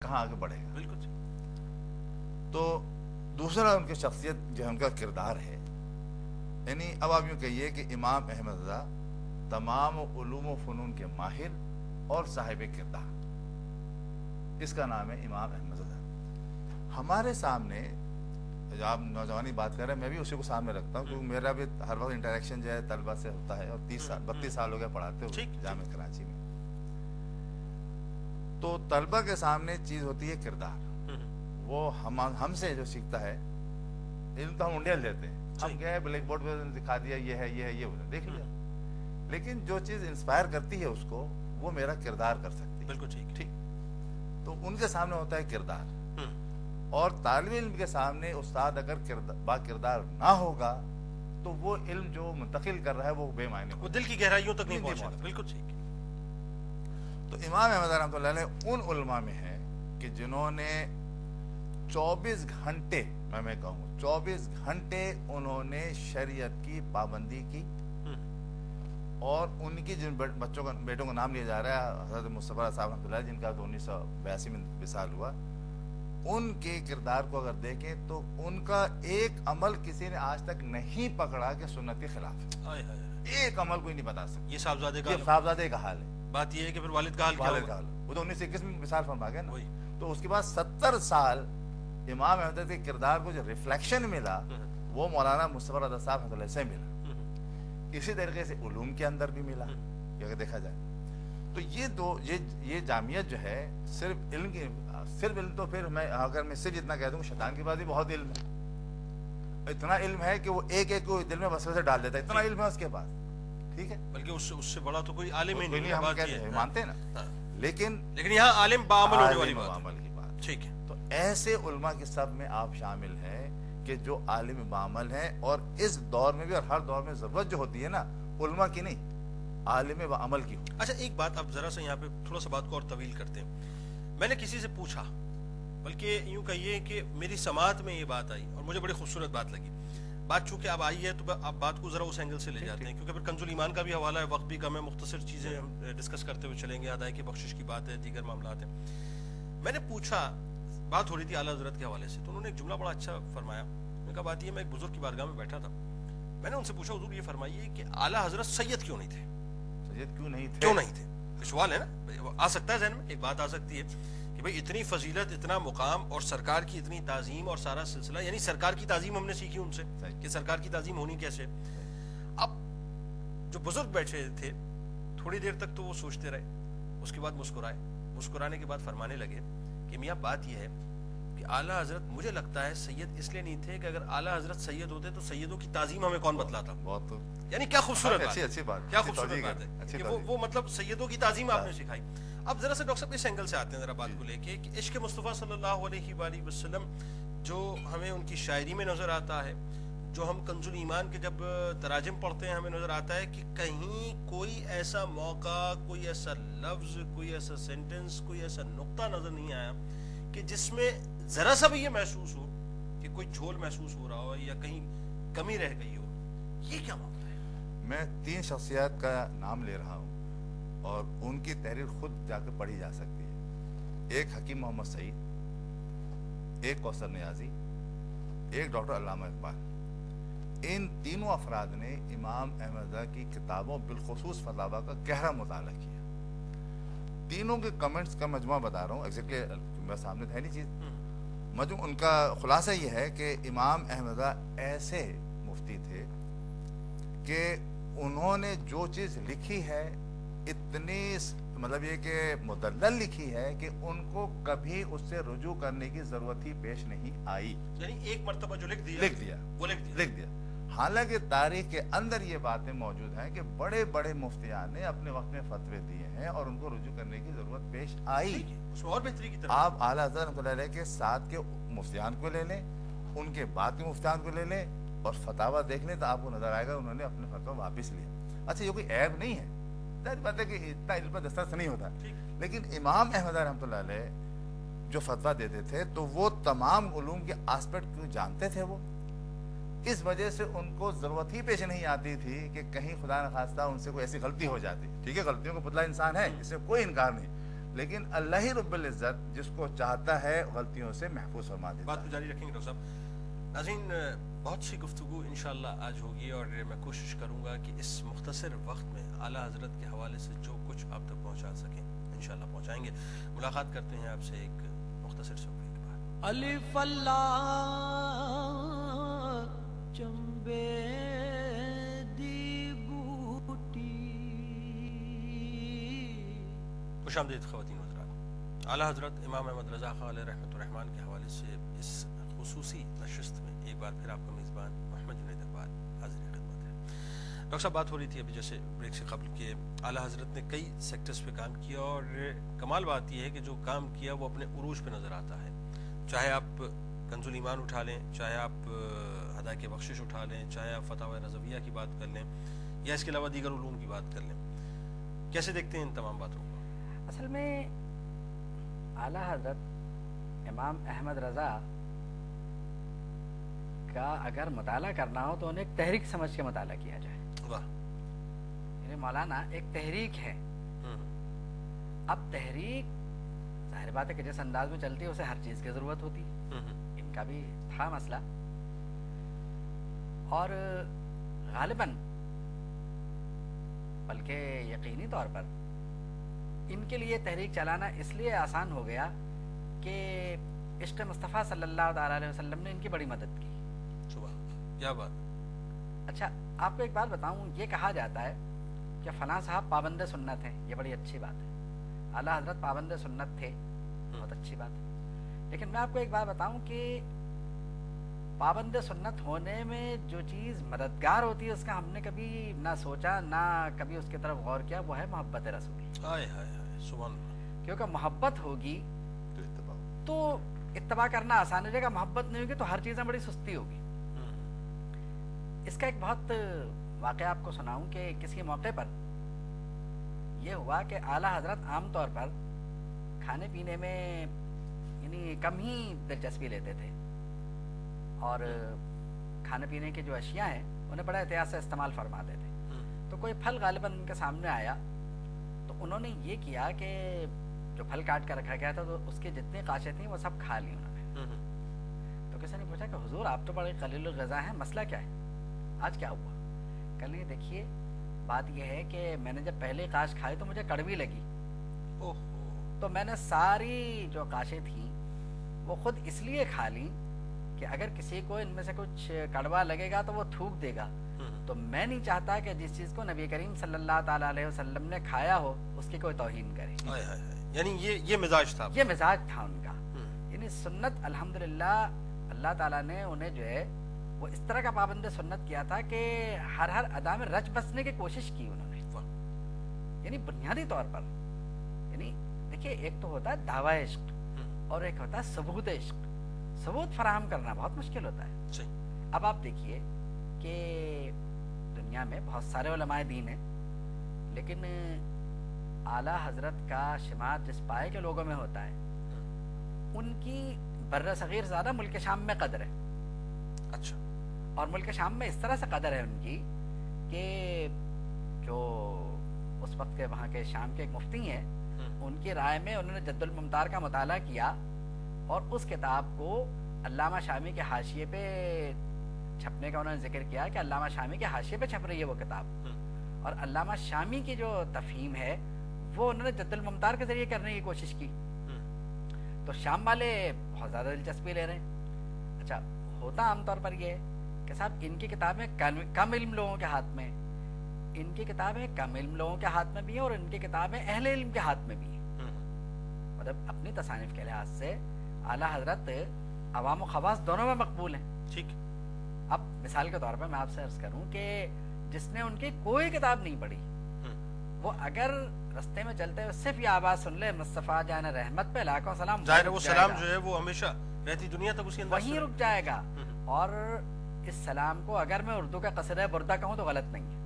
کہاں آگے بڑھے گا. بالکل. تو دوسرا ان کی شخصیت جو ہے ان کا کردار ہے. یعنی اب آپ یوں کہیے کہ امام احمد رضا تمام علوم و فنون کے ماہر اور صاحب کردار، اس کا نام ہے امام احمد رضا. ہمارے سامنے جو آپ نوجوانی بات کر رہے ہیں، میں بھی اسی کو سامنے رکھتا ہوں کیونکہ میرا بھی ہر وقت انٹریکشن جو ہے طلبہ سے ہوتا ہے، اور 32 سال ہو گئے پڑھاتے ہوئے جامعہ کراچی میں. تو طلبہ کے سامنے چیز ہوتی ہے کردار. وہ ہم سے جو سیکھتا ہے، علم تو ہم انڈیل دیتے ہیں، ہم گئے بلیک بورڈ پہ دکھا دیا یہ ہے یہ ہے یہ دیکھ لیا، لیکن جو چیز انسپائر کرتی ہے اس کو، وہ میرا کردار کر سکتی ہے. بالکل ٹھیک. تو ان کے سامنے ہوتا ہے کردار. اور طالب علم کے سامنے استاد اگر با کردار نہ ہوگا تو وہ علم جو منتقل کر رہا ہے وہ بے معنی، وہ دل کی گہرائیوں تک نہیں پہنچا. بالکل ٹھیک. تو امام احمد رحمۃ اللہ علیہ ان علماء میں ہیں کہ جنہوں نے 24 گھنٹے، میں کہوں 24 گھنٹے انہوں نے شریعت کی پابندی کی. اور ان کی جن بیٹوں کا نام لیا جا رہا ہے، حضرت مصطفیٰ صاحب رحمۃ اللہ جن کا 1982 میں وصال ہوا، ان کے کردار کو اگر دیکھیں تو ان کا ایک عمل کسی نے آج تک نہیں پکڑا کہ سنت کے خلاف ہے. ایک عمل کوئی نہیں بتا سکتا. یہ صاحبزادے کا حال ہے. بات یہ ہے کہ پھر والد کا حال کیا ہوگا؟ وہ تو 1921 میں مثال فرما گیا نا. تو اس کے بعد 70 سال امام احمد کے کردار کو جو ریفلیکشن ملا وہ مولانا مصطفیٰ رضا صاحب رحمۃ اللہ سے ملا. اسی طریقے سے علوم کے اندر بھی ملا کہ اگر دیکھا جائے تو یہ جامعت جو ہے صرف علم کی، صرف علم تو پھر اگر میں صرف اتنا کہہ دوں شیطان کی بات بھی بہت علم ہے. اتنا علم ہے کہ وہ ایک کو دل میں وسوسے ڈال دیتا ہے، اتنا علم ہے اس کے پاس. ٹھیک ہے، بلکہ اس سے بڑا تو کوئی عالم ہی نہیں. ہم کہتے ہیں مانتے ہیں نا، لیکن یہاں عالم بعمل ہونے والی بات. ٹھیک ہے. تو ایسے علماء کی سب میں آپ شامل ہیں کہ جو عالم بعمل ہیں، اور اس دور میں بھی اور ہر دور میں ضرورت جو ہوتی ہے نا علماء کی نہیں، عالم بعمل کی. اچھا ایک بات اب ذرا سا یہاں پہ تھوڑا سا بات کو اور طویل کرتے ہیں. میں نے کسی سے پوچھا، بلکہ یوں کہیے کہ میری سماعت میں یہ بات آئی اور مجھے بڑی خوبصورت بات لگی. بات چونکہ اب آئی ہے تو اب بات کو ذرا اس اینگل سے لے جاتے ہیں کیونکہ پھر کنز الایمان کا بھی حوالہ ہے، وقت بھی کم ہے، مختصر چیزیں ہم ڈسکس کرتے ہوئے چلیں گے. ادائے کی بخشش کی بات ہے، دیگر معاملات ہیں. میں نے پوچھا، بات ہو رہی تھی اعلیٰ حضرت کے حوالے سے، تو انہوں نے ایک جملہ بڑا اچھا فرمایا. میں نے کہا بات یہ، میں ایک بزرگ کی بارگاہ میں بیٹھا تھا، میں نے ان سے پوچھا حضور یہ فرمائیے کہ اعلیٰ حضرت سید کیوں نہیں تھے؟ سید کیوں نہیں تھے؟ سوال ہے نا، آ سکتا ہے ذہن میں ایک بات آ سکتی ہے کہ بھئی اتنی فضیلت، اتنا مقام اور سرکار کی اتنی تعظیم اور سارا سلسلہ، یعنی سرکار کی تعظیم ہم نے سیکھی ان سے کہ سرکار کی تعظیم ہونی کیسے. اب جو بزرگ بیٹھے تھے تھوڑی دیر تک تو وہ سوچتے رہے، اس کے بعد مسکرائے. مسکرانے کے بعد فرمانے لگے کہ میاں بات یہ ہے کہ اعلیٰ حضرت مجھے لگتا ہے سید اس لیے نہیں تھے کہ اگر اعلیٰ حضرت سید ہوتے تو سیدوں کی تعظیم ہمیں کون بتلاتا. یعنی کیا خوبصورت بات، کیا خوبصورت بات ہے کہ وہ مطلب سیدوں کی تعظیم آپ نے سکھائی. اب ذرا سے ڈاکٹر صاحب اس اینگل سے آتے ہیں ذرا بات کو لے کے کہ عشق مصطفیٰ صلی اللہ علیہ وآلہ وسلم جو ہمیں ان کی شاعری میں نظر آتا ہے، جو ہم کنز الایمان کے جب تراجم پڑھتے ہیں ہمیں نظر آتا ہے کہ کہیں کوئی ایسا موقع، کوئی ایسا لفظ، کوئی ایسا سینٹنس، کوئی ایسا نقطہ نظر نہیں آیا کہ جس میں ذرا سا بھی یہ محسوس ہو کہ کوئی جھول محسوس ہو رہا ہو یا کہیں کمی رہ گئی ہو. یہ کیا معاملہ ہے؟ میں 3 شخصیات کا نام لے رہا ہوں اور ان کی تحریر خود جا کے پڑھی جا سکتی ہے. ایک حکیم محمد سعید، ایک کوثر نیازی، ایک ڈاکٹر علامہ اقبال. ان تینوں افراد نے امام احمد رضا کی کتابوں بالخصوص فتاوی کا گہرا مطالعہ کیا. تینوں کے کمنٹس کا مجموعہ بتا رہا ہوں، ایگزیکٹلی میرے سامنے ہے نہیں چیز. ان کا خلاصہ یہ ہے کہ امام احمد رضا ایسے مفتی تھے کہ انہوں نے جو چیز لکھی ہے اتنی مطلب یہ کہ مدلل لکھی ہے کہ ان کو کبھی اس سے رجوع کرنے کی ضرورت ہی پیش نہیں آئی. یعنی ایک مرتبہ جو لکھ دیا. حالانکہ تاریخ کے اندر یہ باتیں موجود ہیں کہ بڑے بڑے مفتیان نے اپنے وقت میں فتوے دیے ہیں اور ان کو رجوع کرنے کی ضرورت پیش آئی. اور بہتری کی طرف آپ اعلیٰ حضرت رحمۃ اللہ علیہ کے ساتھ کے مفتیان کو لے لیں، ان کے بعد کے مفتیان کو لے لیں اور فتاوی دیکھ لیں تو آپ کو نظر آئے گا انہوں نے اپنے فتویٰ واپس لیا. اچھا یہ کوئی عیب نہیں ہے، بات ہے کہ اتنا علم پر دسترس نہیں ہوتا، لیکن امام احمد رحمۃ اللہ علیہ جو فتویٰ دیتے تھے تو وہ تمام علوم کے آسپیکٹ کو جانتے تھے. وہ اس وجہ سے ان کو ضرورت ہی پیش نہیں آتی تھی کہ کہیں خدا نخواستہ ان سے کوئی ایسی غلطی ہو جاتی. ٹھیک ہے، غلطیوں کو پتلا انسان ہے، اس سے کوئی انکار نہیں، لیکن اللہ ہی رب العزت جس کو چاہتا ہے غلطیوں سے محفوظ فرما دیتا بات ہے. کو جاری رکھیں گے ڈاکٹر صاحب. ناظرین بہت سی گفتگو انشاءاللہ آج ہوگی اور میں کوشش کروں گا کہ اس مختصر وقت میں اعلیٰ حضرت کے حوالے سے جو کچھ آپ تک پہنچا سکیں انشاءاللہ پہنچائیں گے. ملاقات کرتے ہیں آپ سے ایک مختصر سے کے بعد. الف اللہ چمبے دی بوٹی. خوش آمدید خواتین و حضرات. اعلیٰ حضرت امام احمد رضا خان علیہ رحمۃ الرحمن کے حوالے سے اس خصوصی نشست میں ایک بار پھر آپ کا میزبان محمد جنید اقبال حاضر خدمت ہے. ڈاکٹر صاحب بات ہو رہی تھی ابھی جیسے بریک سے قبل کہ اعلیٰ حضرت نے کئی سیکٹرز پہ کام کیا اور کمال بات یہ ہے کہ جو کام کیا وہ اپنے عروج پہ نظر آتا ہے. چاہے آپ کنز الایمان اٹھا لیں, چاہے آپ ہدایت بخشش اٹھا لیں, چاہے آپ فتاوی رضویہ کی بات کر لیں یا اس کے علاوہ دیگر علوم کی بات کر لیں, کیسے دیکھتے ہیں ان تمام باتوں کو؟ اصل میں اعلیٰ حضرت امام احمد رضا کا اگر مطالعہ کرنا ہو تو انہیں ایک تحریک سمجھ کے مطالعہ کیا جائے. واہ. یعنی مولانا ایک تحریک ہے. اب تحریک ظاہر بات ہے کہ جس انداز میں چلتی ہے اسے ہر چیز کی ضرورت ہوتی. ان کا بھی تھا مسئلہ اور غالباً بلکہ یقینی طور پر ان کے لیے تحریک چلانا اس لیے آسان ہو گیا کہ عشق مصطفیٰ صلی اللہ تعالیٰ علیہ وسلم نے ان کی بڑی مدد کی. کیا بات. اچھا آپ کو ایک بات بتاؤں, یہ کہا جاتا ہے کہ فلاں صاحب پابند سنت ہیں, یہ بڑی اچھی بات ہے. اعلیٰ حضرت پابند سنت تھے, بہت اچھی بات ہے. لیکن میں آپ کو ایک بات بتاؤں کہ پابند سنت ہونے میں جو چیز مددگار ہوتی ہے اس کا ہم نے کبھی نہ سوچا نہ کبھی اس کی طرف غور کیا, وہ ہے محبت رسول. سبحان اللہ. کیونکہ محبت ہوگی تو اتباع تو اتباع کرنا آسان ہو جائے گا, محبت نہیں ہوگی تو ہر چیزیں بڑی سستی ہوگی. اس کا ایک بہت واقعہ آپ کو سناؤں کہ کسی موقع پر یہ ہوا کہ اعلیٰ حضرت عام طور پر کھانے پینے میں یعنی کم ہی دلچسپی لیتے تھے اور کھانے پینے کی جو اشیاء ہیں انہیں بڑا احتیاط سے استعمال فرماتے تھے. تو کوئی پھل غالباً ان کے سامنے آیا تو انہوں نے یہ کیا کہ جو پھل کاٹ کر رکھا گیا تھا تو اس کی جتنی قاشیں تھیں وہ سب کھا لی انہوں نے. تو کسی نے پوچھا کہ حضور آپ تو بڑے قلیل الغذا ہیں, مسئلہ کیا ہے, آج کیا ہوا؟ کل نہیں, دیکھیے بات یہ ہے کہ میں نے جب پہلی قاش کھائی تو مجھے کڑوی لگی, تو میں نے ساری جو قاشیں تھیں وہ خود اس لیے کھا لیں کہ اگر کسی کو ان میں سے کچھ کڑوا لگے گا تو وہ تھوک دے گا, تو میں نہیں چاہتا کہ جس چیز کو نبی کریم صلی اللہ تعالیٰ علیہ وسلم نے کھایا ہو اس کی کوئی توہین کرے. یعنی یہ مزاج تھا, یہ مزاج تھا ان کا. یعنی سنت الحمدللہ اللہ تعالیٰ نے انہیں جو ہے وہ اس طرح کا پابند سنت کیا تھا کہ ہر ادا میں رچ بسنے کی کوشش کی انہوں نے. یعنی بنیادی طور پر یعنی دیکھیے ایک تو ہوتا ہے دعوی عشق اور ایک ہوتا ہے ثبوت عشق. ثبوت فراہم کرنا بہت مشکل ہوتا ہے. اب آپ دیکھیے کہ دنیا میں بہت سارے علماء دین ہیں لیکن اعلیٰ حضرت کا شمار جس پائے کے لوگوں میں ہوتا ہے ان کی بر صغیر زیادہ ملک شام میں قدر ہے. اچھا. اور ملک شام میں اس طرح سے قدر ہے ان کی کہ جو اس وقت کے وہاں کے شام کے ایک مفتی ہیں ان کی رائے میں انہوں نے جد الممتار کا مطالعہ کیا اور اس کتاب کو علامہ شامی کے حاشیے پہ چھپنے کا انہوں نے ذکر کیا کہ علامہ شامی کے حاشیے پہ چھپ رہی ہے وہ کتاب, اور علامہ شامی کی جو تفہیم ہے وہ انہوں نے جد الممتار کے ذریعے کرنے کی کوشش کی. تو شام والے بہت زیادہ دلچسپی لے رہے ہیں. اچھا ہوتا عام طور پر یہ ہے کہ صاحب ان کی کتابیں کم علم لوگوں کے ہاتھ میں, ان کی کتابیں کم علم لوگوں کے ہاتھ میں بھی ہیں اور ان کی کتابیں اہل علم کے ہاتھ میں بھی ہیں. مطلب اپنی تصانیف کے لحاظ سے اعلیٰ حضرت عوام و خواص دونوں میں مقبول ہیں. ٹھیک. اب مثال کے طور پر میں آپ سے عرض کروں کہ جس نے ان کی کوئی کتاب نہیں پڑھی وہ اگر رستے میں چلتے ہوئے صرف یہ آواز سن لے مصطفیٰ جان رحمت پہ لاکھوں سلام, ظاہر وہ سلام جو ہے وہ ہمیشہ رہتی دنیا تک اسی انداز وہیں رک جائے گا. اور اس سلام کو اگر میں اردو کا قصیدہ بردہ کہوں تو غلط نہیں ہے.